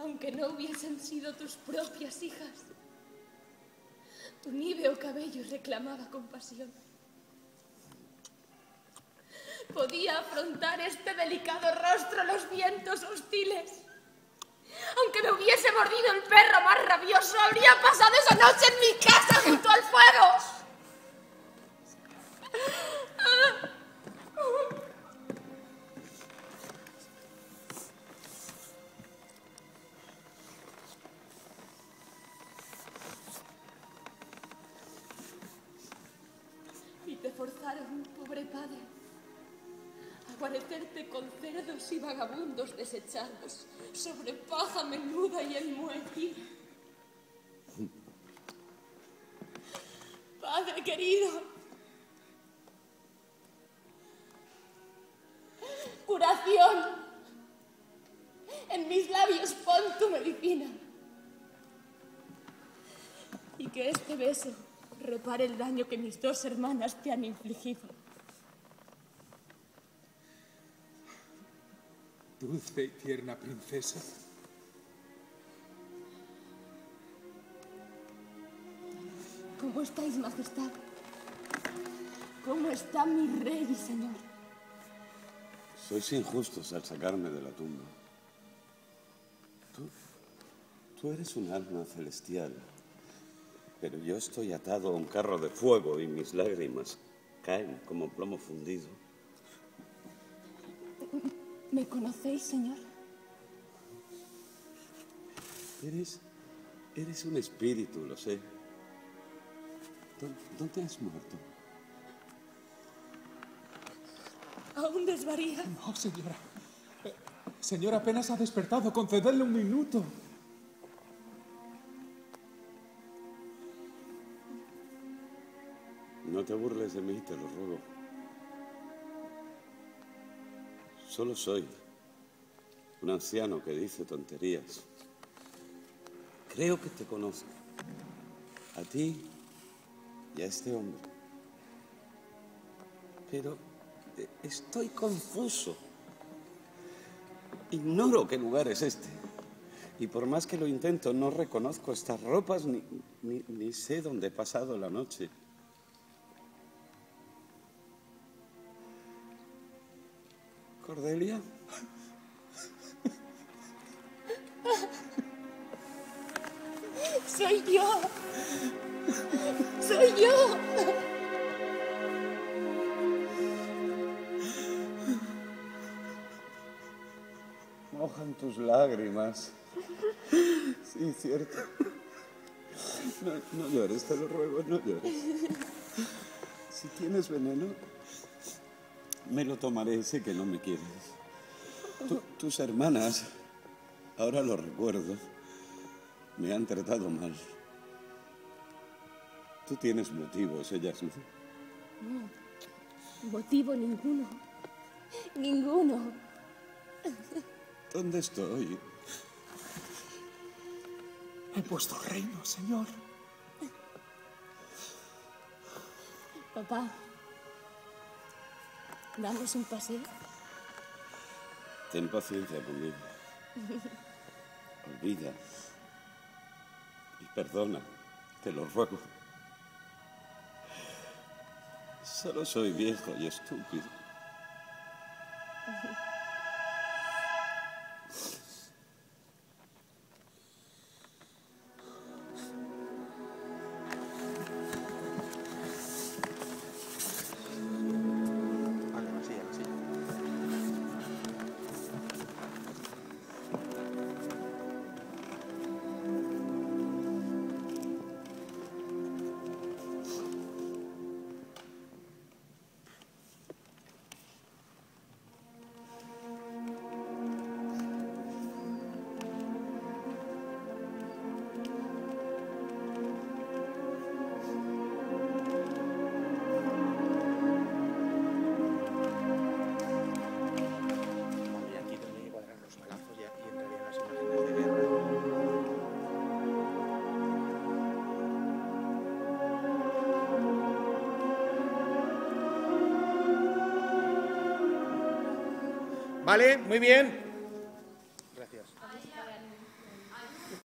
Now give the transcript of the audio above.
aunque no hubiesen sido tus propias hijas. Tu níveo cabello reclamaba compasión. Podía afrontar este delicado rostro los vientos hostiles. Aunque me hubiese mordido el perro más rabioso, habría pasado esa noche en mi casa junto al fuego. Y te forzaron, pobre padre, a guarecerte con cerdos y vagabundos desechados sobre paja menuda y enmohecida. Padre querido, curación. En mis labios pon tu medicina. Y que este beso repare el daño que mis dos hermanas te han infligido. Dulce y tierna princesa. ¿Cómo estáis, majestad? ¿Cómo está mi rey y señor? Sois injustos al sacarme de la tumba. Tú eres un alma celestial, pero yo estoy atado a un carro de fuego y mis lágrimas caen como plomo fundido. ¿Me conocéis, señor? Eres un espíritu, lo sé. ¿Dónde has muerto? ¿Aún desvaría? No, señora. Señora, apenas ha despertado. Concededle un minuto. No te burles de mí, te lo ruego. Solo soy un anciano que dice tonterías. Creo que te conozco. A ti y a este hombre. Pero estoy confuso. Ignoro qué lugar es este. Y por más que lo intento, no reconozco estas ropas ni sé dónde he pasado la noche. ¿Cordelia? ¡Soy yo! ¡Soy yo! Mojan tus lágrimas. Sí, cierto. No llores, te lo ruego, no llores. Si tienes veneno, me lo tomaré, sé que no me quieres. Tus hermanas, ahora lo recuerdo, me han tratado mal. Tú tienes motivos, ellas no. No, motivo ninguno. Ninguno. ¿Dónde estoy? En vuestro reino, señor. Papá, ¿damos un paseo? Ten paciencia conmigo. Olvida. Y perdona, te lo ruego. Solo soy viejo y estúpido. Vale, muy bien. Gracias. Dios.